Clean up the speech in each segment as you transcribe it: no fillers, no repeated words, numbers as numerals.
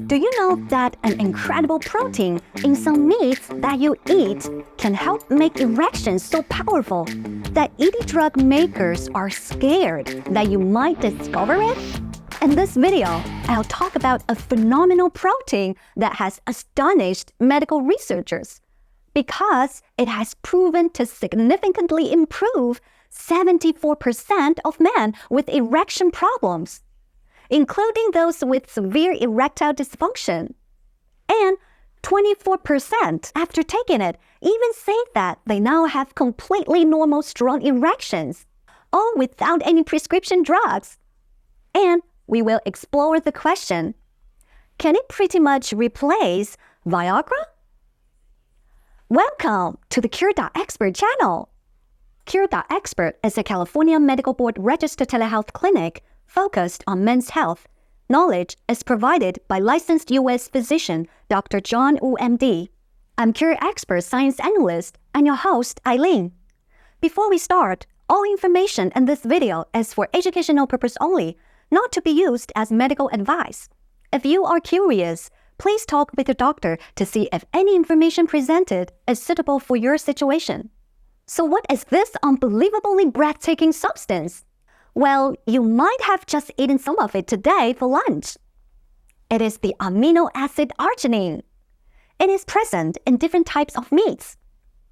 Do you know that an incredible protein in some meats that you eat can help make erections so powerful that ED drug makers are scared that you might discover it? In this video, I'll talk about a phenomenal protein that has astonished medical researchers because it has proven to significantly improve 74% of men with erection problems, including those with severe erectile dysfunction. And 24% after taking it even say that they now have completely normal strong erections, all without any prescription drugs. And we will explore the question, can it pretty much replace Viagra? Welcome to the Cure.expert channel. Cure.expert is a California Medical Board registered telehealth clinic focused on men's health. Knowledge is provided by licensed U.S. physician Dr. John Wu, MD. I'm Cure.expert science analyst and your host, Eileen. Before we start, all information in this video is for educational purpose only, not to be used as medical advice. If you are curious, please talk with your doctor to see if any information presented is suitable for your situation. So what is this unbelievably breathtaking substance? Well, you might have just eaten some of it today for lunch. It is the amino acid arginine. It is present in different types of meats.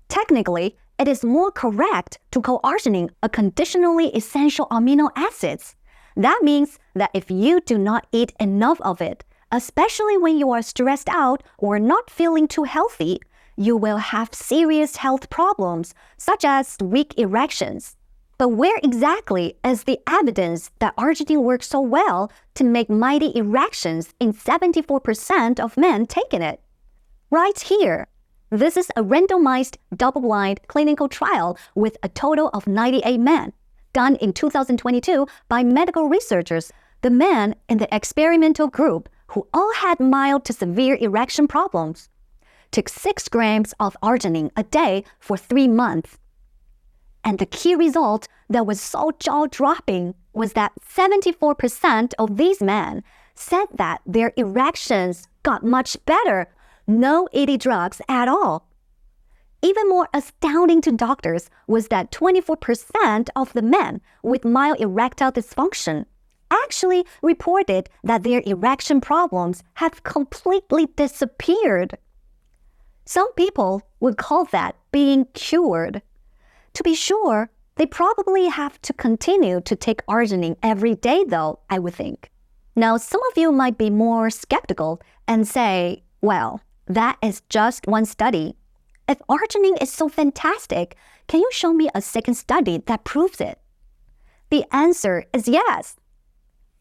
Technically, it is more correct to call arginine a conditionally essential amino acids. That means that if you do not eat enough of it, especially when you are stressed out or not feeling too healthy, you will have serious health problems such as weak erections. But where exactly is the evidence that arginine works so well to make mighty erections in 74% of men taking it? Right here. This is a randomized, double-blind clinical trial with a total of 98 men, done in 2022 by medical researchers. The men in the experimental group, who all had mild to severe erection problems, took 6 grams of arginine a day for 3 months. And the key result that was so jaw-dropping was that 74% of these men said that their erections got much better, no ED drugs at all. Even more astounding to doctors was that 24% of the men with mild erectile dysfunction actually reported that their erection problems have completely disappeared. Some people would call that being cured. To be sure, they probably have to continue to take arginine every day though, I would think. Now, some of you might be more skeptical and say, well, that is just one study. If arginine is so fantastic, can you show me a second study that proves it? The answer is yes.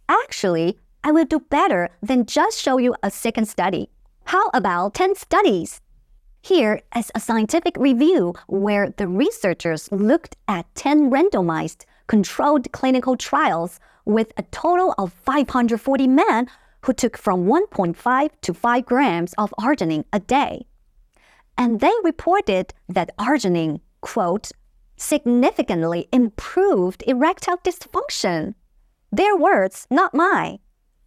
Actually, I will do better than just show you a second study. How about 10 studies? Here is a scientific review where the researchers looked at 10 randomized, controlled clinical trials with a total of 540 men who took from 1.5 to 5 grams of arginine a day. And they reported that arginine, quote, significantly improved erectile dysfunction. Their words, not mine.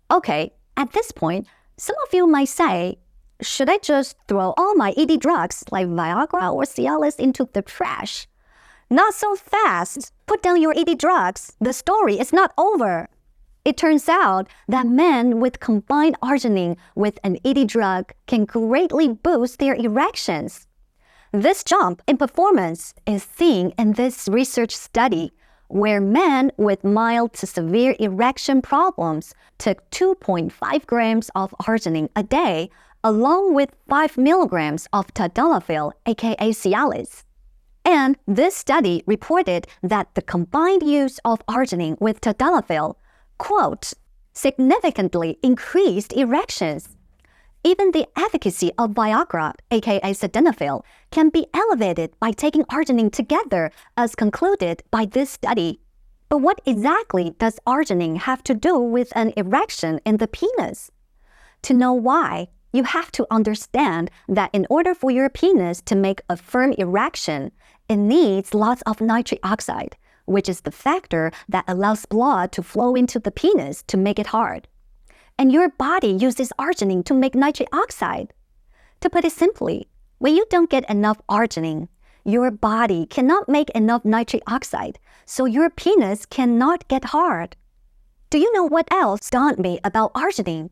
Okay, at this point, some of you might say, should I just throw all my ED drugs like Viagra or Cialis into the trash? Not so fast. Put down your ED drugs. The story is not over. It turns out that men with combined arginine with an ED drug can greatly boost their erections. This jump in performance is seen in this research study where men with mild to severe erection problems took 2.5 grams of arginine a day along with 5 milligrams of tadalafil, aka Cialis. And this study reported that the combined use of arginine with tadalafil, quote, significantly increased erections. Even the efficacy of Viagra, aka sildenafil, can be elevated by taking arginine together, as concluded by this study. But what exactly does arginine have to do with an erection in the penis? To know why, you have to understand that in order for your penis to make a firm erection, it needs lots of nitric oxide, which is the factor that allows blood to flow into the penis to make it hard. and your body uses arginine to make nitric oxide. To put it simply, when you don't get enough arginine, your body cannot make enough nitric oxide, so your penis cannot get hard. Do you know what else stunned me about arginine?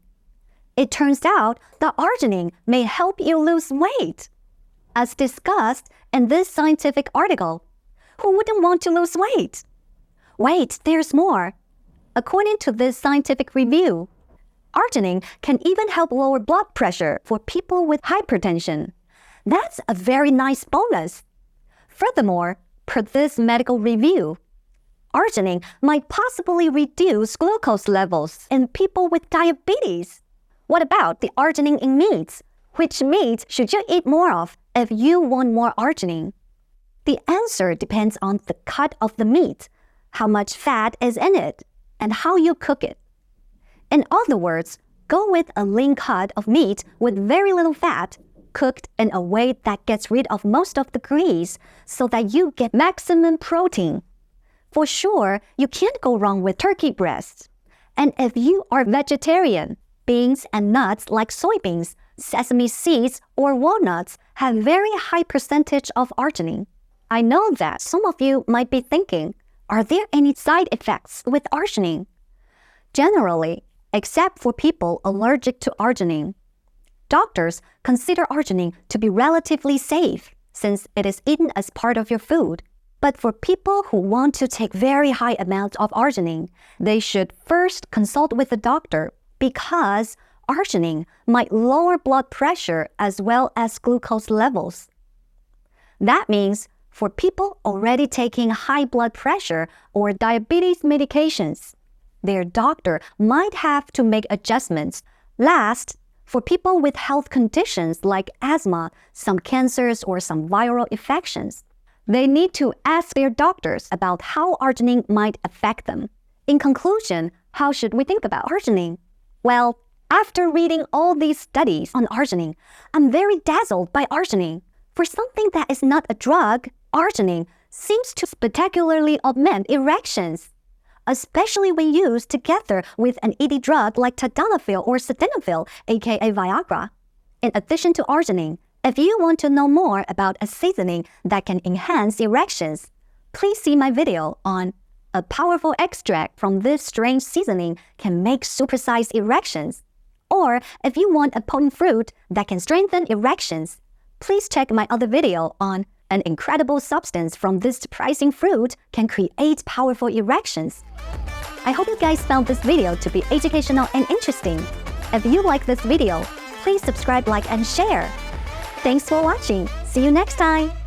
It turns out that arginine may help you lose weight. As discussed in this scientific article, who wouldn't want to lose weight? Wait, there's more. According to this scientific review, arginine can even help lower blood pressure for people with hypertension. That's a very nice bonus. Furthermore, per this medical review, arginine might possibly reduce glucose levels in people with diabetes. What about the arginine in meats? Which meat should you eat more of if you want more arginine? The answer depends on the cut of the meat, how much fat is in it, and how you cook it. In other words, go with a lean cut of meat with very little fat, cooked in a way that gets rid of most of the grease so that you get maximum protein. For sure, you can't go wrong with turkey breasts. And if you are vegetarian, beans and nuts like soybeans, sesame seeds, or walnuts have very high percentage of arginine. I know that some of you might be thinking, are there any side effects with arginine? Generally, except for people allergic to arginine, doctors consider arginine to be relatively safe since it is eaten as part of your food. But for people who want to take very high amounts of arginine, they should first consult with a doctor because arginine might lower blood pressure as well as glucose levels. That means for people already taking high blood pressure or diabetes medications, their doctor might have to make adjustments. Last, for people with health conditions like asthma, some cancers, or some viral infections, they need to ask their doctors about how arginine might affect them. In conclusion, how should we think about arginine? Well, after reading all these studies on arginine, I'm very dazzled by arginine. For something that is not a drug, arginine seems to spectacularly augment erections, especially when used together with an ED drug like tadalafil or sildenafil, aka Viagra. In addition to arginine, if you want to know more about a seasoning that can enhance erections, please see my video on a powerful extract from this strange seasoning can make supersized erections. Or if you want a potent fruit that can strengthen erections, please check my other video on an incredible substance from this surprising fruit can create powerful erections. I hope you guys found this video to be educational and interesting. If you like this video, please subscribe, like, and share. Thanks for watching. See you next time.